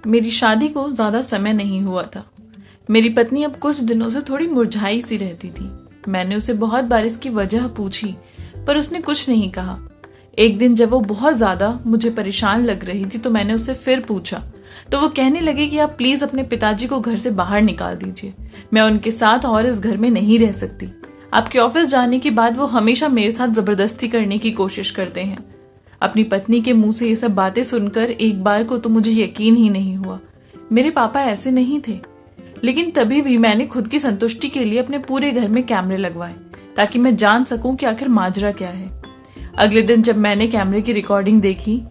मेरी शादी को ज्यादा समय नहीं हुआ था। मेरी पत्नी अब कुछ दिनों से थोड़ी मुरझाई सी रहती थी। मैंने उसे बहुत बार इसकी वजह पूछी, पर उसने कुछ नहीं कहा। एक दिन जब वो बहुत ज्यादा मुझे परेशान लग रही थी तो मैंने उससे फिर पूछा, तो वो कहने लगे कि आप प्लीज अपने पिताजी को घर से बाहर निकाल दीजिए। मैं उनके साथ और इस घर में नहीं रह सकती। आपके ऑफिस जाने के बाद वो हमेशा मेरे साथ जबरदस्ती करने की कोशिश करते हैं। अपनी पत्नी के मुंह से ये सब बातें सुनकर एक बार को तो मुझे यकीन ही नहीं हुआ। मेरे पापा ऐसे नहीं थे। लेकिन तभी भी मैंने खुद की संतुष्टि के लिए अपने पूरे घर में कैमरे लगवाए, ताकि मैं जान सकूं कि आखिर माजरा क्या है। अगले दिन जब मैंने कैमरे की रिकॉर्डिंग देखी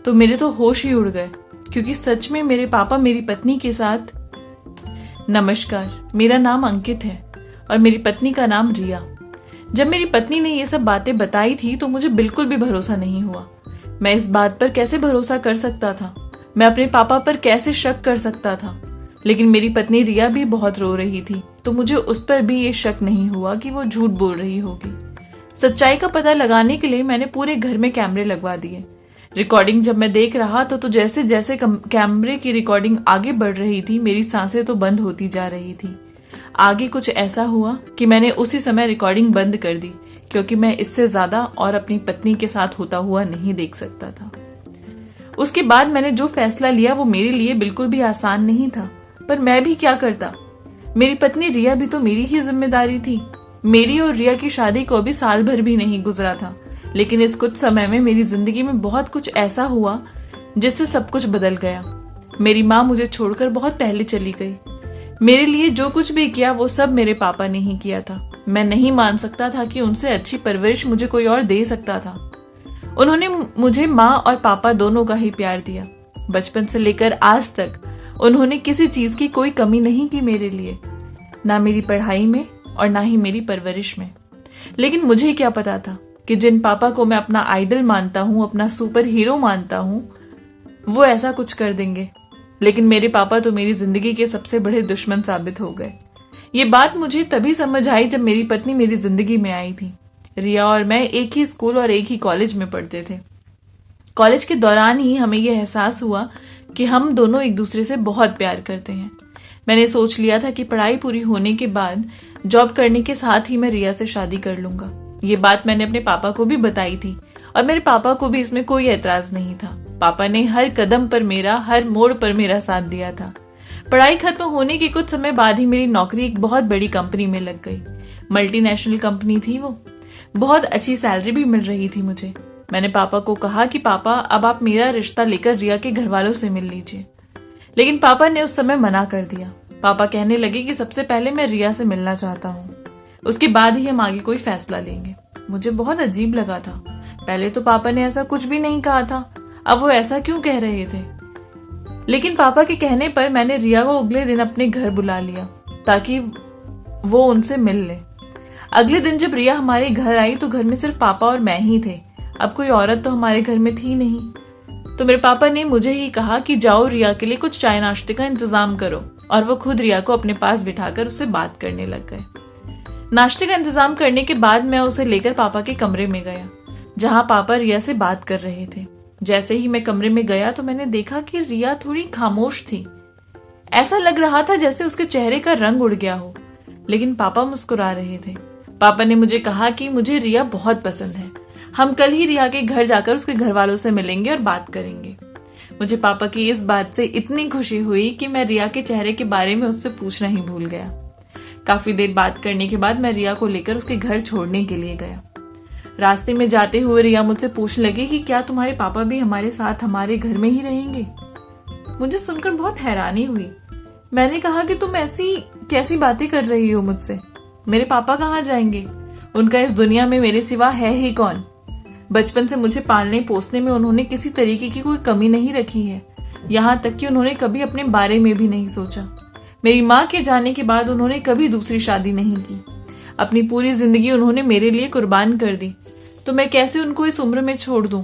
तो मेरे तो होश ही उड़ गए, क्योंकि सच में मेरे पापा मेरी पत्नी के साथ। नमस्कार, मेरा नाम अंकित है और मेरी पत्नी का नाम रिया। जब मेरी पत्नी ने ये सब बातें बताई थी तो मुझे बिल्कुल भी भरोसा नहीं हुआ। मैं इस बात पर कैसे भरोसा कर सकता था? मैं अपने पापा पर कैसे शक कर सकता था? लेकिन मेरी पत्नी रिया भी बहुत रो रही थी, तो मुझे उस पर भी ये शक नहीं हुआ कि वो झूठ बोल रही होगी। सच्चाई का पता लगाने के लिए मैंने पूरे घर में कैमरे लगवा दिए। रिकॉर्डिंग जब मैं देख रहा था तो जैसे जैसे कैमरे की रिकॉर्डिंग आगे बढ़ रही थी, मेरी सांसें तो बंद होती जा रही थी। आगे कुछ ऐसा हुआ कि मैंने उसी समय रिकॉर्डिंग बंद कर दी, क्योंकि मैं इससे ज्यादा और अपनी पत्नी के साथ होता हुआ नहीं देख सकता था। उसके बाद मैंने जो फैसला लिया वो मेरे लिए बिल्कुल भी आसान नहीं था, पर मैं भी क्या करता। मेरी पत्नी रिया भी तो मेरी ही जिम्मेदारी थी। मेरी और रिया की शादी को अभी साल भर भी नहीं गुजरा था, लेकिन इस कुछ समय में मेरी जिंदगी में बहुत कुछ ऐसा हुआ जिससे सब कुछ बदल गया। मेरी माँ मुझे छोड़कर बहुत पहले चली गई। मेरे लिए जो कुछ भी किया वो सब मेरे पापा ने ही किया था। मैं नहीं मान सकता था कि उनसे अच्छी परवरिश मुझे कोई और दे सकता था। उन्होंने मुझे माँ और पापा दोनों का ही प्यार दिया। बचपन से लेकर आज तक उन्होंने किसी चीज की कोई कमी नहीं की मेरे लिए, ना मेरी पढ़ाई में और ना ही मेरी परवरिश में। लेकिन मुझे क्या पता था कि जिन पापा को मैं अपना आइडल मानता हूँ, अपना सुपर हीरो मानता हूँ, वो ऐसा कुछ कर देंगे। लेकिन मेरे पापा तो मेरी जिंदगी के सबसे बड़े दुश्मन साबित हो गए। ये बात मुझे तभी समझ आई जब मेरी पत्नी मेरी जिंदगी में आई थी। रिया और मैं एक ही स्कूल और एक ही कॉलेज में पढ़ते थे। कॉलेज के दौरान ही हमें यह एहसास हुआ कि हम दोनों एक दूसरे से बहुत प्यार करते हैं। मैंने सोच लिया था कि पढ़ाई पूरी होने के बाद जॉब करने के साथ ही मैं रिया से शादी कर लूंगा। ये बात मैंने अपने पापा को भी बताई थी और मेरे पापा को भी इसमें कोई एतराज नहीं था। पापा ने हर कदम पर मेरा, हर मोड़ पर मेरा साथ दिया था। पढ़ाई खत्म होने के कुछ समय बाद ही मेरी नौकरी एक बहुत बड़ी कंपनी में लग गई। मल्टीनेशनल कंपनी थी वो। बहुत अच्छी सैलरी भी मिल रही थी मुझे। मैंने पापा को कहा कि पापा, अब आप मेरा रिश्ता लेकर रिया के घर वालों से मिल लीजिए। लेकिन पापा ने उस समय मना कर दिया। पापा कहने लगे कि सबसे पहले मैं रिया से मिलना चाहता हूँ, उसके बाद ही हम आगे कोई फैसला लेंगे। मुझे बहुत अजीब लगा था। पहले तो पापा ने ऐसा कुछ भी नहीं कहा था, अब वो ऐसा क्यों कह रहे थे? लेकिन पापा के कहने पर मैंने रिया को अगले दिन अपने घर बुला लिया ताकि वो उनसे मिल ले। अगले दिन जब रिया हमारे घर आई तो घर में सिर्फ पापा और मैं ही थे। अब कोई औरत तो हमारे घर में थी नहीं। तो मेरे पापा ने मुझे ही कहा कि जाओ रिया के लिए कुछ चाय नाश्ते का इंतजाम करो, और वो खुद रिया को अपने पास बिठाकर उससे बात करने लग गए। नाश्ते का इंतजाम करने के बाद मैं उसे लेकर पापा के कमरे में गया, जहां पापा रिया से बात कर रहे थे। जैसे ही मैं कमरे में गया तो मैंने देखा कि रिया थोड़ी खामोश थी। ऐसा लग रहा था जैसे उसके चेहरे का रंग उड़ गया हो। लेकिन पापा मुस्कुरा रहे थे। पापा ने मुझे कहा कि मुझे रिया बहुत पसंद है, हम कल ही रिया के घर जाकर उसके घर वालों से मिलेंगे और बात करेंगे। मुझे पापा की इस बात से इतनी खुशी हुई कि मैं रिया के चेहरे के बारे में उससे पूछना ही भूल गया। काफी देर बात करने के बाद मैं रिया को लेकर उसके घर छोड़ने के लिए गया। रास्ते में जाते हुए रिया मुझसे पूछने लगी कि क्या तुम्हारे पापा भी हमारे साथ हमारे घर में ही रहेंगे? मुझे सुनकर बहुत हैरानी हुई। मैंने कहा कि तुम ऐसी कैसी बातें कर रही हो मुझसे? मेरे पापा कहाँ जाएंगे? उनका इस दुनिया में मेरे सिवा है ही कौन? बचपन से मुझे पालने पोसने में उन्होंने किसी तरीके की कोई कमी नहीं रखी है। यहाँ तक कि उन्होंने कभी अपने बारे में भी नहीं सोचा। मेरी माँ के जाने के बाद उन्होंने कभी दूसरी शादी नहीं की। अपनी पूरी जिंदगी उन्होंने मेरे लिए कुर्बान कर दी, तो मैं कैसे उनको इस उम्र में छोड़ दूं?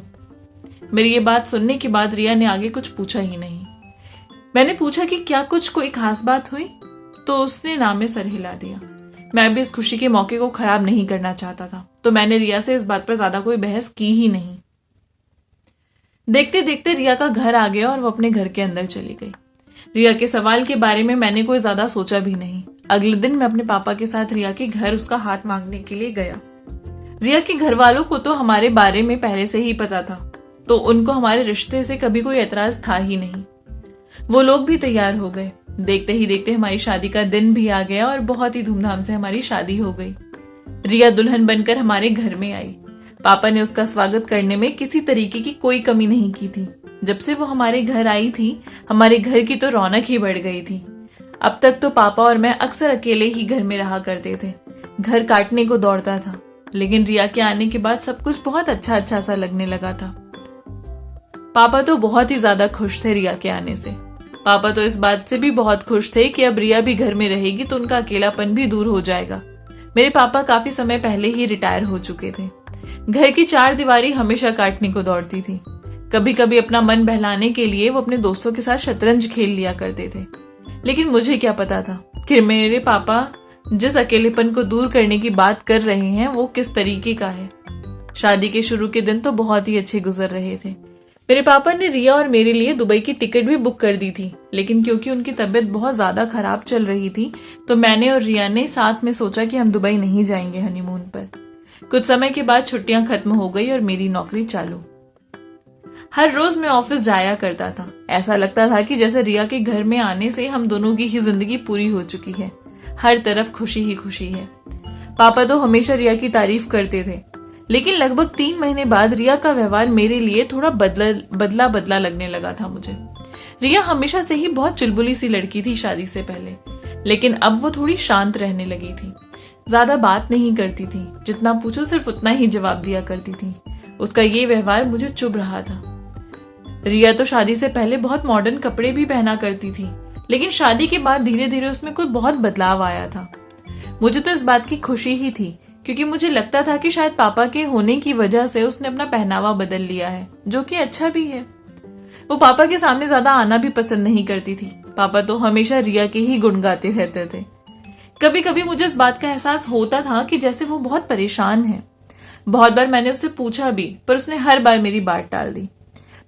मेरी ये बात सुनने के बाद रिया ने आगे कुछ पूछा ही नहीं। मैंने पूछा कि क्या कुछ कोई खास बात हुई, तो उसने ना में सर हिला दिया। मैं भी इस खुशी के मौके को खराब नहीं करना चाहता था, तो मैंने रिया से इस बात पर ज्यादा कोई बहस की ही नहीं। देखते देखते रिया का घर आ गया और वो अपने घर के अंदर चली गई। रिया के सवाल के बारे में मैंने कोई ज्यादा सोचा भी नहीं। अगले दिन मैं अपने पापा के साथ रिया के घर उसका हाथ मांगने के लिए गया। रिया के घर वालों को तो हमारे बारे में पहले से ही पता था, तो उनको हमारे रिश्ते से कभी कोई एतराज था ही नहीं। वो लोग भी तैयार हो गए। देखते ही देखते हमारी शादी का दिन भी आ गया और बहुत ही धूमधाम से हमारी शादी हो गई। रिया दुल्हन बनकर हमारे घर में आई। पापा ने उसका स्वागत करने में किसी तरीके की कोई कमी नहीं की थी। जब से वो हमारे घर आई थी, हमारे घर की तो रौनक ही बढ़ गई थी। अब तक तो पापा और मैं अक्सर अकेले ही घर में रहा करते थे, घर काटने को दौड़ता था। लेकिन रिया के आने के बाद सब कुछ बहुत अच्छा अच्छा सा लगने लगा था। पापा तो बहुत ही ज्यादा खुश थे रिया के आने से। पापा तो इस बात से भी बहुत खुश थे कि अब रिया भी घर में रहेगी तो उनका अकेलापन भी दूर हो जाएगा। मेरे पापा काफी समय पहले ही रिटायर हो चुके थे। घर की चार दीवारी हमेशा काटने को दौड़ती थी। कभी कभी अपना मन बहलाने के लिए वो अपने दोस्तों के साथ शतरंज खेल लिया करते थे। लेकिन मुझे क्या पता था कि मेरे पापा जिस अकेलेपन को दूर करने की बात कर रहे हैं वो किस तरीके का है। शादी के शुरू के दिन तो बहुत ही अच्छे गुजर रहे थे। मेरे पापा ने रिया और मेरे लिए दुबई की टिकट भी बुक कर दी थी, लेकिन क्योंकि उनकी तबीयत बहुत ज्यादा खराब चल रही थी तो मैंने और रिया ने साथ में सोचा कि हम दुबई नहीं जाएंगे हनीमून पर। कुछ समय के बाद छुट्टियां खत्म हो गई और मेरी नौकरी चालू। हर रोज मैं ऑफिस जाया करता था। ऐसा लगता था कि जैसे रिया के घर में आने से हम दोनों की ही जिंदगी पूरी हो चुकी है। हर तरफ खुशी ही खुशी है। पापा तो हमेशा रिया की तारीफ करते थे, लेकिन लगभग 3 महीने बाद रिया का व्यवहार मेरे लिए थोड़ा बदला बदला लगने लगा था मुझे। रिया हमेशा से ही बहुत चुलबुली सी लड़की थी शादी से पहले, लेकिन अब वो थोड़ी शांत रहने लगी थी। ज्यादा बात नहीं करती थी, जितना पूछो सिर्फ उतना ही जवाब दिया करती थी। उसका ये व्यवहार मुझे चुभ रहा था। रिया तो शादी से पहले बहुत मॉडर्न कपड़े भी पहना करती थी, लेकिन शादी के बाद धीरे धीरे उसमें कोई बहुत बदलाव आया था। मुझे तो इस बात की खुशी ही थी, क्योंकि मुझे लगता था कि शायद पापा के होने की वजह से उसने अपना पहनावा बदल लिया है, जो कि अच्छा भी है। वो पापा के सामने ज्यादा आना भी पसंद नहीं करती थी। पापा तो हमेशा रिया के ही गुण गाते रहते थे। कभी कभी मुझे इस बात का एहसास होता था कि जैसे वो बहुत परेशान है। बहुत बार मैंने उससे पूछा भी, पर उसने हर बार मेरी बात टाल दी।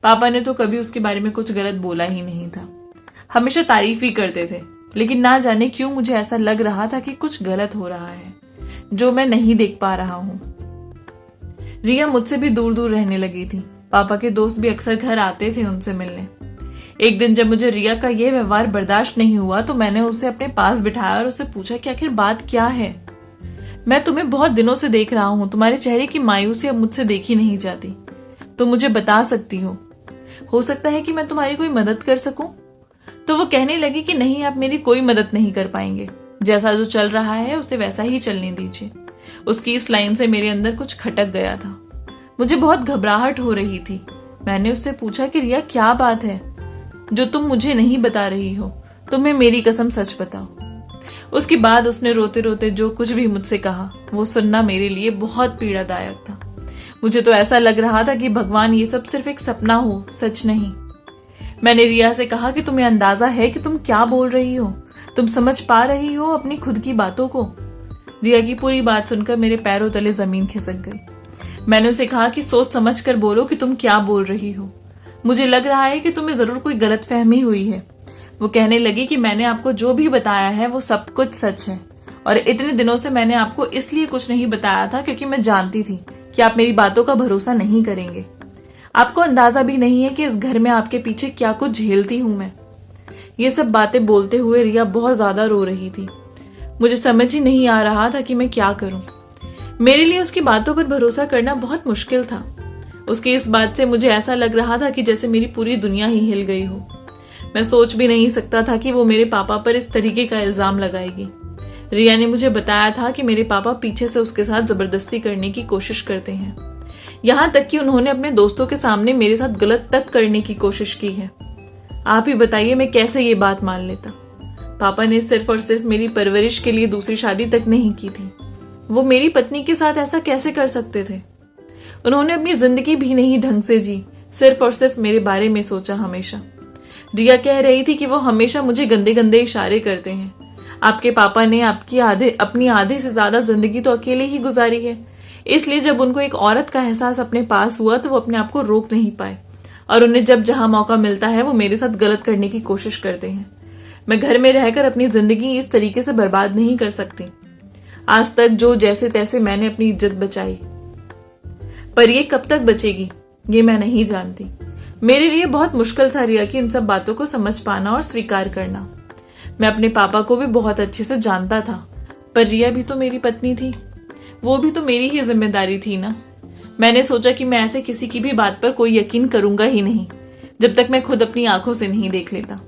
पापा ने तो कभी उसके बारे में कुछ गलत बोला ही नहीं था, हमेशा तारीफ ही करते थे। लेकिन ना जाने क्यों मुझे ऐसा लग रहा था कि कुछ गलत हो रहा है, जो मैं नहीं देख पा रहा हूं। रिया मुझसे भी दूर दूर रहने लगी थी। पापा के दोस्त भी अक्सर घर आते थे उनसे मिलने। एक दिन जब मुझे रिया का यह व्यवहार बर्दाश्त नहीं हुआ तो मैंने उसे अपने पास बिठाया और उससे पूछा कि आखिर बात क्या है। मैं तुम्हें बहुत दिनों से देख रहा हूं, तुम्हारे चेहरे की मायूसी अब मुझसे देखी नहीं जाती। तुम मुझे बता सकती हो सकता है कि मैं तुम्हारी कोई मदद कर सकूं। तो वो कहने लगी कि नहीं, आप मेरी कोई मदद नहीं कर पाएंगे। जैसा जो चल रहा है उसे वैसा ही चलने दीजिए। उसकी इस लाइन से मेरे अंदर कुछ खटक गया था। मुझे बहुत घबराहट हो रही थी। मैंने उससे पूछा कि रिया क्या बात है जो तुम मुझे नहीं बता रही हो, तुम्हें मेरी कसम सच बताओ। उसके बाद उसने रोते रोते जो कुछ भी मुझसे कहा वो सुनना मेरे लिए बहुत पीड़ादायक था। मुझे तो ऐसा लग रहा था कि भगवान ये सब सिर्फ एक सपना हो, सच नहीं। मैंने रिया से कहा कि तुम्हें अंदाजा है कि तुम क्या बोल रही हो, तुम समझ पा रही हो अपनी खुद की बातों को। रिया की पूरी बात सुनकर मेरे पैरों तले जमीन खिसक गई। मैंने उसे कहा कि सोच समझ कर बोलो कि तुम क्या बोल रही हो। मुझे लग रहा है कि तुम्हें जरूर कोई गलतफहमी हुई है। वो कहने लगी कि मैंने आपको जो भी बताया है वो सब कुछ सच है, और इतने दिनों से मैंने आपको इसलिए कुछ नहीं बताया था क्योंकि मैं जानती थी कि आप मेरी बातों का भरोसा नहीं करेंगे। आपको अंदाजा भी नहीं है कि इस घर में आपके पीछे क्या कुछ झेलती हूं मैं। ये सब बातें बोलते हुए रिया बहुत ज्यादा रो रही थी। मुझे समझ ही नहीं आ रहा था कि मैं क्या करूं। मेरे लिए उसकी बातों पर भरोसा करना बहुत मुश्किल था। उसकी इस बात से मुझे ऐसा लग रहा था कि जैसे मेरी पूरी दुनिया ही हिल गई हो। मैं सोच भी नहीं सकता था कि वो मेरे पापा पर इस तरीके का इल्जाम लगाएगी। रिया ने मुझे बताया था कि मेरे पापा पीछे से उसके साथ जबरदस्ती करने की कोशिश करते हैं। यहाँ तक कि उन्होंने अपने दोस्तों के सामने मेरे साथ गलत तक करने की कोशिश की है। आप ही बताइए मैं कैसे ये बात मान लेता। पापा ने सिर्फ और सिर्फ मेरी परवरिश के लिए दूसरी शादी तक नहीं की थी। वो मेरी पत्नी के साथ ऐसा कैसे कर सकते थे। उन्होंने अपनी जिंदगी भी नहीं ढंग से जी, सिर्फ और सिर्फ मेरे बारे में सोचा हमेशा। रिया कह रही थी कि वो हमेशा मुझे गंदे गंदे इशारे करते हैं। आपके पापा ने अपनी आधे से ज्यादा जिंदगी तो अकेले ही गुजारी है, इसलिए जब उनको एक औरत का एहसास अपने पास हुआ तो वो अपने आप को रोक नहीं पाए और उन्हें जब जहां मौका मिलता है वो मेरे साथ गलत करने की कोशिश करते हैं। मैं घर में रहकर अपनी जिंदगी इस तरीके से बर्बाद नहीं कर सकती। आज तक जो जैसे तैसे मैंने अपनी इज्जत बचाई, पर ये कब तक बचेगी ये मैं नहीं जानती। मेरे लिए बहुत मुश्किल था रिया की इन सब बातों को समझ पाना और स्वीकार करना। मैं अपने पापा को भी बहुत अच्छे से जानता था, पर रिया भी तो मेरी पत्नी थी, वो भी तो मेरी ही जिम्मेदारी थी ना। मैंने सोचा कि मैं ऐसे किसी की भी बात पर कोई यकीन करूंगा ही नहीं जब तक मैं खुद अपनी आंखों से नहीं देख लेता।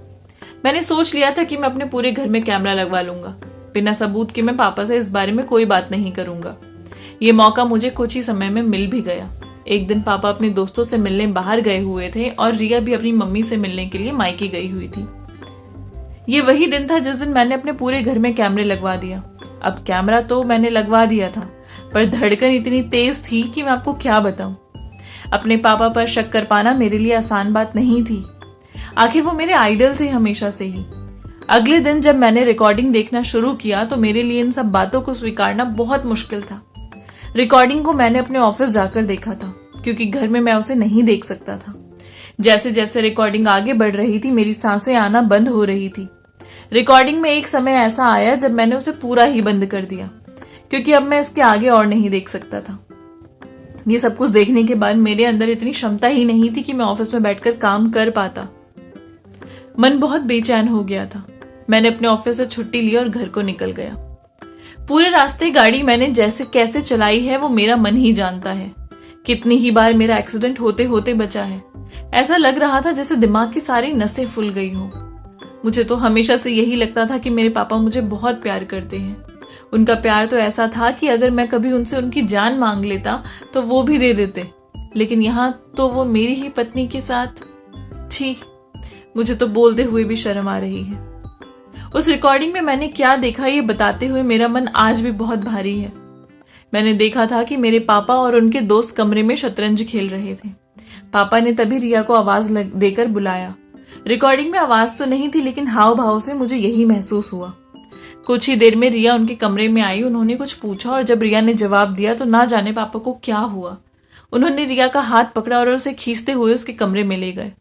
मैंने सोच लिया था कि मैं अपने पूरे घर में कैमरा लगवा लूंगा, बिना सबूत के मैं पापा से इस बारे में कोई बात नहीं करूंगा। ये मौका मुझे कुछ ही समय में मिल भी गया। एक दिन पापा अपने दोस्तों से मिलने बाहर गए हुए थे और रिया भी अपनी मम्मी से मिलने के लिए मायके गई हुई थी। ये वही दिन था जिस दिन मैंने अपने पूरे घर में कैमरे लगवा दिया। अब कैमरा तो मैंने लगवा दिया था, पर धड़कन इतनी तेज थी कि मैं आपको क्या बताऊं। अपने पापा पर शक कर पाना मेरे लिए आसान बात नहीं थी। आखिर वो मेरे आइडल थे हमेशा से ही। अगले दिन जब मैंने रिकॉर्डिंग देखना शुरू किया तो मेरे लिए इन सब बातों को स्वीकारना बहुत मुश्किल था। रिकॉर्डिंग को मैंने अपने ऑफिस जाकर देखा था, क्योंकि घर में मैं उसे नहीं देख सकता था। जैसे जैसे रिकॉर्डिंग आगे बढ़ रही थी मेरी सांसें आना बंद हो रही थी। रिकॉर्डिंग में एक समय ऐसा आया जब मैंने उसे पूरा ही बंद कर दिया, क्योंकि अब मैं इसके आगे और नहीं देख सकता था। ये सब कुछ देखने के बाद मेरे अंदर इतनी क्षमता ही नहीं थी कि मैं ऑफिस में बैठकर काम कर पाता। मन बहुत बेचैन हो गया था। मैंने अपने ऑफिस से छुट्टी ली और घर को निकल गया। पूरे रास्ते गाड़ी मैंने जैसे कैसे चलाई है वो मेरा मन ही जानता है। कितनी ही बार मेरा एक्सीडेंट होते होते बचा है। ऐसा लग रहा था जैसे दिमाग की सारी नसें फूल गई हो। मुझे तो हमेशा से यही लगता था कि मेरे पापा मुझे बहुत प्यार करते हैं। उनका प्यार तो ऐसा था कि अगर मैं कभी उनसे उनकी जान मांग लेता तो वो भी दे देते, लेकिन यहाँ तो वो मेरी ही पत्नी के साथ। छी, मुझे तो बोलते हुए भी शर्म आ रही है। उस रिकॉर्डिंग में मैंने क्या देखा ये बताते हुए मेरा मन आज भी बहुत भारी है। मैंने देखा था कि मेरे पापा और उनके दोस्त कमरे में शतरंज खेल रहे थे। पापा ने तभी रिया को आवाज देकर बुलाया। रिकॉर्डिंग में आवाज तो नहीं थी, लेकिन हाव भाव से मुझे यही महसूस हुआ। कुछ ही देर में रिया उनके कमरे में आई। उन्होंने कुछ पूछा और जब रिया ने जवाब दिया तो ना जाने पापा को क्या हुआ। उन्होंने रिया का हाथ पकड़ा और उसे खींचते हुए उसके कमरे में ले गए।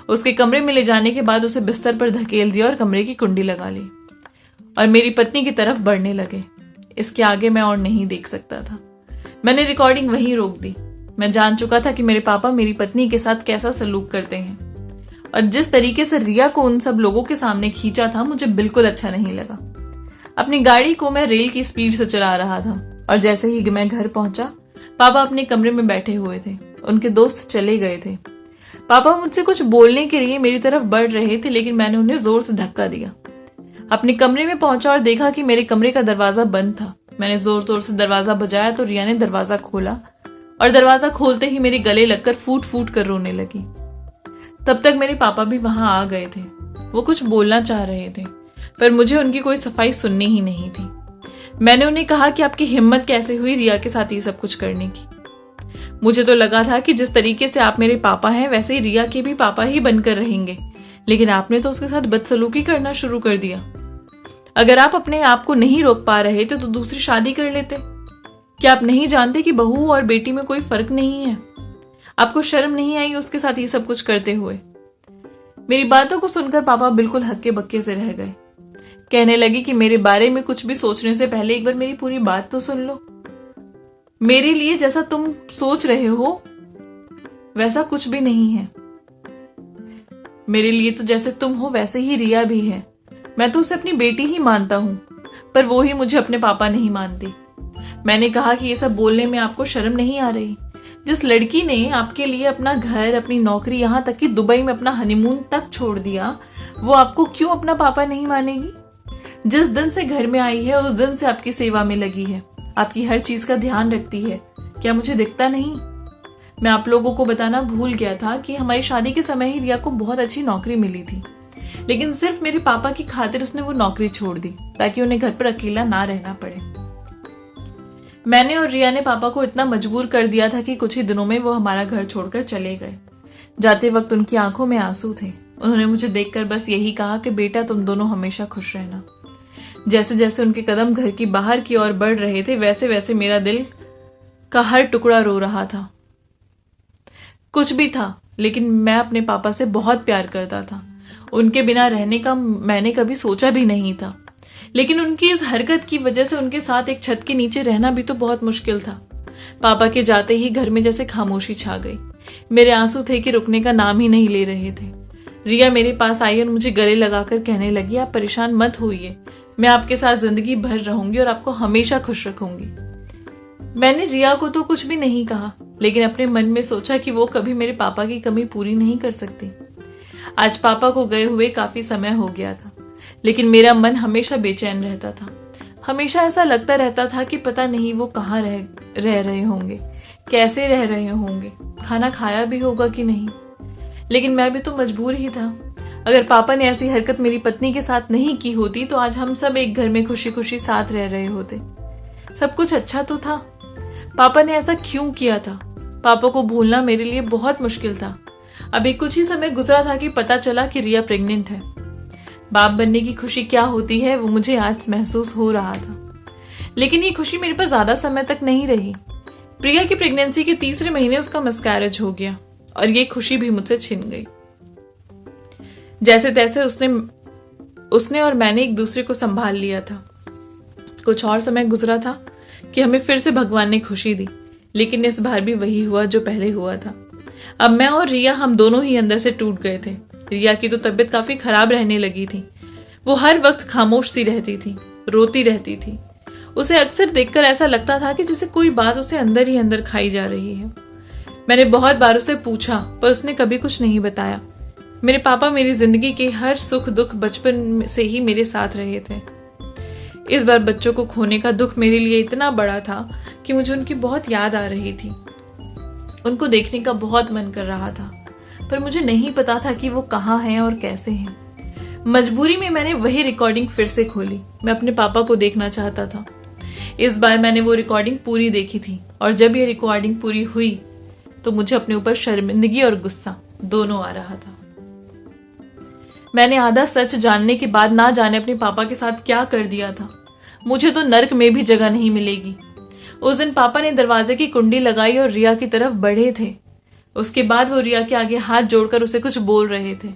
उसके कमरे में ले जाने के बाद उसे बिस्तर पर धकेल दिया और कमरे की कुंडी लगा ली और मेरी पत्नी की तरफ बढ़ने लगे। इसके आगे मैं और नहीं देख सकता था। मैंने रिकॉर्डिंग वहीं रोक दी। मैं जान चुका था कि मेरे पापा मेरी पत्नी के साथ कैसा सलूक करते हैं, और जिस तरीके से रिया को उन सब लोगों के सामने खींचा था मुझे बिल्कुल अच्छा नहीं लगा। अपनी गाड़ी को मैं रेल की स्पीड से चला रहा था और जैसे ही मैं घर पहुंचा पापा अपने कमरे में बैठे हुए थे। उनके दोस्त चले गए थे। पापा मुझसे कुछ बोलने के लिए मेरी तरफ बढ़ रहे थे, लेकिन मैंने उन्हें जोर से धक्का दिया। अपने कमरे में पहुंचा और देखा कि मेरे कमरे का दरवाजा बंद था। मैंने जोर जोर से दरवाजा बजाया तो रिया ने दरवाजा खोला और दरवाजा खोलते ही मेरे गले लगकर फूट फूट कर रोने लगी। तब तक मेरे पापा भी वहां आ गए थे। वो कुछ बोलना चाह रहे थे, पर मुझे उनकी कोई सफाई सुननी ही नहीं थी। मैंने उन्हें कहा कि आपकी हिम्मत कैसे हुई रिया के साथ ये सब कुछ करने की। मुझे तो लगा था कि जिस तरीके से आप मेरे पापा हैं वैसे ही रिया के भी पापा ही बनकर रहेंगे, लेकिन आपने तो उसके साथ बदसलूकी करना शुरू कर दिया। अगर आप अपने आप को नहीं रोक पा रहे थे तो दूसरी शादी कर लेते। क्या आप नहीं जानते कि बहू और बेटी में कोई फर्क नहीं है? आपको शर्म नहीं आई उसके साथ ये सब कुछ करते हुए? मेरी बातों को सुनकर पापा बिल्कुल हक्के बक्के से रह गए। कहने लगे कि मेरे बारे में कुछ भी सोचने से पहले एक बार मेरी पूरी बात तो सुन लो। मेरे लिए जैसा तुम सोच रहे हो वैसा कुछ भी नहीं है। मेरे लिए तो जैसे तुम हो वैसे ही रिया भी है। मैं तो उसे अपनी बेटी ही मानता हूं, पर वो ही मुझे अपने पापा नहीं मानती। मैंने कहा कि ये सब बोलने में आपको शर्म नहीं आ रही? जिस लड़की ने आपके लिए अपना घर, अपनी नौकरी, यहां तक कि दुबई में अपना हनीमून तक छोड़ दिया, वो आपको क्यों अपना पापा नहीं मानेगी? जिस दिन से घर में आई है उस दिन से आपकी सेवा में लगी है, आपकी हर चीज का ध्यान रखती है। क्या मुझे दिखता नहीं? मैं आप लोगों को बताना भूल गया था कि हमारी शादी के समय ही रिया को बहुत अच्छी नौकरी मिली थी, लेकिन सिर्फ मेरे पापा की खातिर उसने वो नौकरी छोड़ दी ताकि उन्हें घर पर अकेला ना रहना पड़े। मैंने और रिया ने पापा को इतना मजबूर कर दिया था कि कुछ ही दिनों में वो हमारा घर छोड़कर चले गए। जाते वक्त उनकी आंखों में आंसू थे। उन्होंने मुझे देखकर बस यही कहा कि बेटा तुम दोनों हमेशा खुश रहना। जैसे जैसे उनके कदम घर की बाहर की ओर बढ़ रहे थे वैसे वैसे मेरा दिल का हर टुकड़ा रो रहा था। कुछ भी था, लेकिन मैं अपने पापा से बहुत प्यार करता था। उनके बिना रहने का मैंने कभी सोचा भी नहीं था, लेकिन उनकी इस हरकत की वजह से उनके साथ एक छत के नीचे रहना भी तो बहुत मुश्किल था। पापा के जाते ही घर में जैसे खामोशी छा गई। मेरे आंसू थे कि रुकने का नाम ही नहीं ले रहे थे। रिया मेरे पास आई और मुझे गले लगाकर कहने लगी, आप परेशान मत होइए, मैं आपके साथ जिंदगी भर रहूंगी और आपको हमेशा खुश रखूंगी। मैंने रिया को तो कुछ भी नहीं कहा, लेकिन अपने मन में सोचा कि वो कभी मेरे पापा की कमी पूरी नहीं कर सकती। आज पापा को गए हुए काफी समय हो गया था, लेकिन मेरा मन हमेशा बेचैन रहता था। हमेशा ऐसा लगता रहता था कि पता नहीं वो कहाँ रह रहे होंगे, कैसे रह रहे होंगे, खाना खाया भी होगा कि नहीं। लेकिन मैं भी तो मजबूर ही था। अगर पापा ने ऐसी हरकत मेरी पत्नी के साथ नहीं की होती तो आज हम सब एक घर में खुशी खुशी साथ रह रहे होते। सब कुछ अच्छा तो था। पापा ने ऐसा क्यों किया था? पापा को भूलना मेरे लिए बहुत मुश्किल था। अभी कुछ ही समय गुजरा था कि पता चला कि रिया प्रेग्नेंट है। बाप बनने की खुशी क्या होती है वो मुझे आज महसूस हो रहा था, लेकिन ये खुशी मेरे पास ज्यादा समय तक नहीं रही। प्रिया की प्रेगनेंसी के तीसरे महीने उसका मिसकैरेज हो गया और ये खुशी भी मुझसे छिन गई। जैसे तैसे उसने और मैंने एक दूसरे को संभाल लिया था। कुछ और समय गुजरा था कि हमें फिर से भगवान ने खुशी दी, लेकिन इस बार भी वही हुआ जो पहले हुआ था। अब मैं और रिया हम दोनों ही अंदर से टूट गए थे। रिया की तो तबीयत काफी खराब रहने लगी थी। वो हर वक्त खामोश सी रहती थी, रोती रहती थी। उसे अक्सर देखकर ऐसा लगता था कि जैसे कोई बात उसे अंदर ही अंदर खाई जा रही है। मैंने बहुत बार उसे पूछा, पर उसने कभी कुछ नहीं बताया। मेरे पापा मेरी जिंदगी के हर सुख दुख बचपन से ही मेरे साथ रहे थे। इस बार बच्चों को खोने का दुख मेरे लिए इतना बड़ा था कि मुझे उनकी बहुत याद आ रही थी। उनको देखने का बहुत मन कर रहा था, पर मुझे नहीं पता था कि वो कहाँ हैं और कैसे हैं। मजबूरी में मैंने वही रिकॉर्डिंग फिर से खोली। मैं अपने पापा को देखना चाहता था। इस बार मैंने वो रिकॉर्डिंग पूरी देखी थी, और जब ये रिकॉर्डिंग पूरी हुई तो मुझे अपने ऊपर शर्मिंदगी और गुस्सा दोनों आ रहा था। मैंने आधा सच जानने के बाद ना जाने अपने पापा के साथ क्या कर दिया था। मुझे तो नर्क में भी जगह नहीं मिलेगी। उस दिन पापा ने दरवाजे की कुंडी लगाई और रिया की तरफ बढ़े थे। उसके बाद वो रिया के आगे हाथ जोड़कर उसे कुछ बोल रहे थे।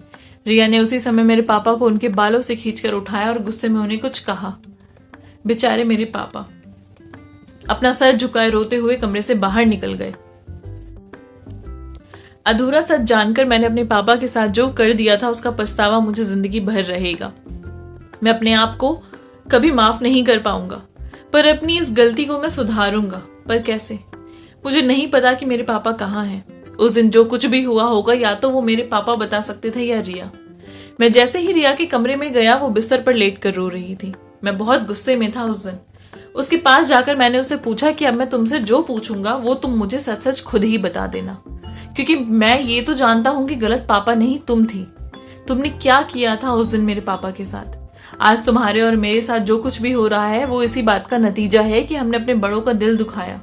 रिया ने उसी समय मेरे पापा को उनके बालों से खींचकर उठाया और गुस्से में उन्हें कुछ कहा। बेचारे मेरे पापा अपना सर झुकाए रोते हुए कमरे से बाहर निकल गए। अधूरा सच जानकर मैंने अपने पापा के साथ जो कर दिया था उसका पछतावा मुझे जिंदगी भर रहेगा। मैं अपने आप को कभी माफ नहीं कर पाऊंगा, पर अपनी इस गलती को मैं सुधारूंगा। पर कैसे? मुझे नहीं पता कि मेरे पापा कहाँ हैं। उस दिन जो कुछ भी हुआ होगा या तो वो मेरे पापा बता सकते थे या रिया। मैं जैसे ही रिया के कमरे में गया वो बिस्तर पर लेट कर रो रही थी। मैं बहुत गुस्से में था उस दिन। उसके पास जाकर मैंने उससे पूछा कि अब मैं तुमसे जो पूछूंगा वो तुम मुझे सच सच खुद ही बता देना, क्योंकि मैं ये तो जानता हूं कि गलत पापा नहीं तुम थी। तुमने क्या किया था उस दिन मेरे पापा के साथ। आज तुम्हारे और मेरे साथ जो कुछ भी हो रहा है वो इसी बात का नतीजा है कि हमने अपने बड़ों का दिल दुखाया,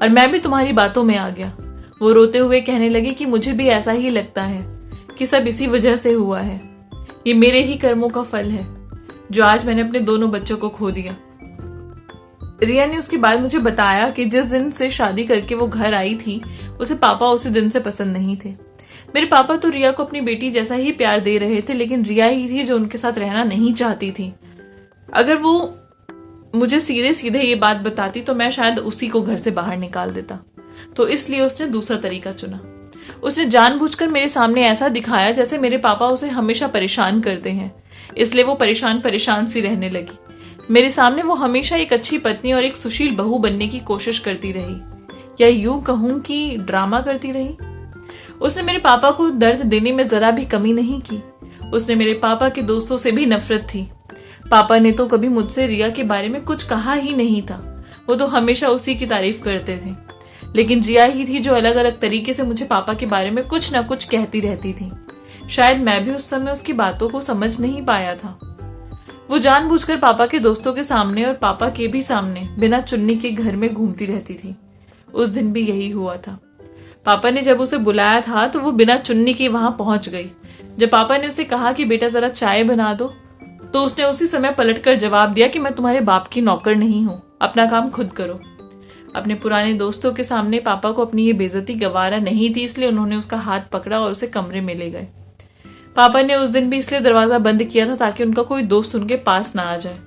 और मैं भी तुम्हारी बातों में आ गया। वो रोते हुए कहने लगी कि मुझे भी ऐसा ही लगता है कि सब इसी वजह से हुआ है। ये मेरे ही कर्मों का फल है जो आज मैंने अपने दोनों बच्चों को खो दिया। रिया ने उसके बाद मुझे बताया कि जिस दिन से शादी करके वो घर आई थी उसे पापा उसी दिन से पसंद नहीं थे। मेरे पापा तो रिया को अपनी बेटी जैसा ही प्यार दे रहे थे, लेकिन रिया ही थी जो उनके साथ रहना नहीं चाहती थी। अगर वो मुझे सीधे सीधे ये बात बताती तो मैं शायद उसी को घर से बाहर निकाल देता, तो इसलिए उसने दूसरा तरीका चुना। उसने जानबूझकर मेरे सामने ऐसा दिखाया जैसे मेरे पापा उसे हमेशा परेशान करते हैं, इसलिए वो परेशान परेशान सी रहने लगी। मेरे सामने वो हमेशा एक अच्छी पत्नी और एक सुशील बहू बनने की कोशिश करती रही, या यूं कहूं कि ड्रामा करती रही। उसने मेरे पापा को दर्द देने में जरा भी कमी नहीं की। उसने मेरे पापा के दोस्तों से भी नफरत थी। पापा ने तो कभी मुझसे रिया के बारे में कुछ कहा ही नहीं था। वो तो हमेशा उसी की तारीफ करते थे, लेकिन रिया ही थी जो अलग अलग तरीके से मुझे पापा के बारे में कुछ ना कुछ कहती रहती थी। शायद मैं भी उस समय उसकी बातों को समझ नहीं पाया था। वो जानबूझकर पापा के दोस्तों के सामने और पापा के भी सामने बिना चुन्नी के घर में घूमती रहती थी। उस दिन भी यही हुआ था। पापा ने जब उसे बुलाया था तो वो बिना चुन्नी के वहां पहुंच गई। जब पापा ने उसे कहा कि बेटा जरा चाय बना दो, तो उसने उसी समय पलटकर जवाब दिया कि मैं तुम्हारे बाप की नौकर नहीं हूं, अपना काम खुद करो। अपने पुराने दोस्तों के सामने पापा को अपनी ये बेइज्जती गवारा नहीं थी, इसलिए उन्होंने उसका हाथ पकड़ा और उसे कमरे में ले गए। पापा ने उस दिन भी इसलिए दरवाजा बंद किया था ताकि उनका कोई दोस्त उनके पास ना आ जाए।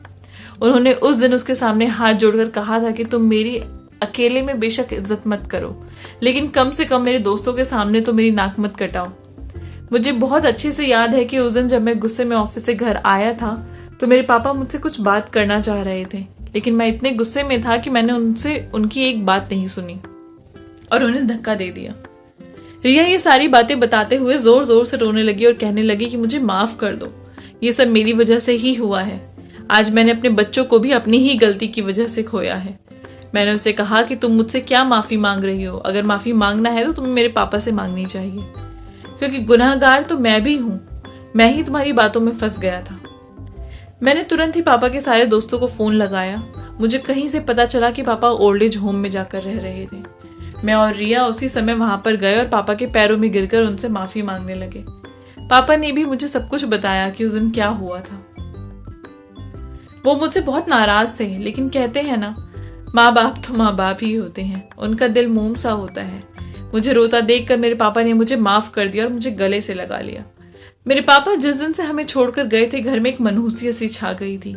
उन्होंने उस दिन उसके सामने हाथ जोड़कर कहा था कि तुम मेरी अकेले में बेशक इज्जत मत करो, लेकिन कम से कम मेरे दोस्तों के सामने तो मेरी नाक मत कटाओ। मुझे बहुत अच्छे से याद है कि उस दिन जब मैं गुस्से में ऑफिस से घर आया था तो मेरे पापा मुझसे कुछ बात करना चाह रहे थे, लेकिन मैं इतने गुस्से में था कि मैंने उनसे उनकी एक बात नहीं सुनी और उन्हें धक्का दे दिया। रिया ये सारी बातें बताते हुए जोर जोर से रोने लगी और कहने लगी कि मुझे माफ कर दो, ये सब मेरी वजह से ही हुआ है। आज मैंने अपने बच्चों को भी अपनी ही गलती की वजह से खोया है। मैंने उसे कहा कि तुम मुझसे क्या माफी मांग रही हो, अगर माफी मांगना है तो तुम्हें मेरे पापा से मांगनी चाहिए, क्योंकि गुनाहगार तो मैं भी हूं, मैं ही तुम्हारी बातों में फंस गया था। मैंने तुरंत ही पापा के सारे दोस्तों को फोन लगाया। मुझे कहीं से पता चला कि पापा ओल्ड एज होम में जाकर रह रहे थे। मैं और रिया उसी समय वहां पर गए और पापा के पैरों में गिरकर उनसे माफी मांगने लगे। पापा ने भी मुझे सब कुछ बताया कि उस दिन क्या हुआ था। वो मुझसे बहुत नाराज थे, लेकिन कहते हैं ना, माँ बाप तो माँ बाप ही होते हैं, उनका दिल मोम सा होता है। मुझे रोता देखकर मेरे पापा ने मुझे माफ कर दिया और मुझे गले से लगा लिया। मेरे पापा जिस दिन से हमें छोड़कर गए थे, घर में एक मनहूसियत सी छा गई थी।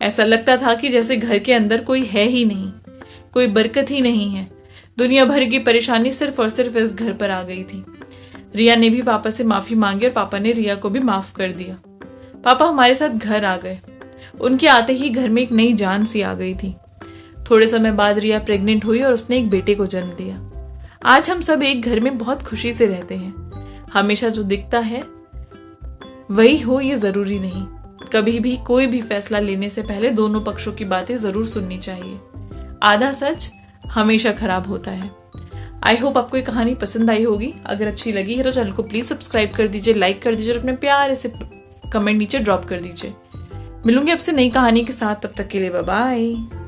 ऐसा लगता था कि जैसे घर के अंदर कोई है ही नहीं, कोई बरकत ही नहीं है। दुनिया भर की परेशानी सिर्फ और सिर्फ इस घर पर आ गई थी। रिया ने भी पापा से माफी मांगी और पापा ने रिया को भी माफ कर दिया। पापा हमारे साथ घर आ गए। उनके आते ही घर में एक नई जान सी आ गई थी। थोड़े समय बाद रिया प्रेग्नेंट हुई और उसने एक बेटे को जन्म दिया। आज हम सब एक घर में बहुत खुशी से रहते हैं। हमेशा जो दिखता है वही हो ये जरूरी नहीं। कभी भी कोई भी फैसला लेने से पहले दोनों पक्षों की बातें जरूर सुननी चाहिए। आधा सच हमेशा खराब होता है। आई होप आपको ये कहानी पसंद आई होगी। अगर अच्छी लगी है तो चैनल को प्लीज सब्सक्राइब कर दीजिए, लाइक कर दीजिए और अपने प्यारे से कमेंट नीचे ड्रॉप कर दीजिए। मिलूंगी आपसे नई कहानी के साथ, तब तक के लिए बाय बाय।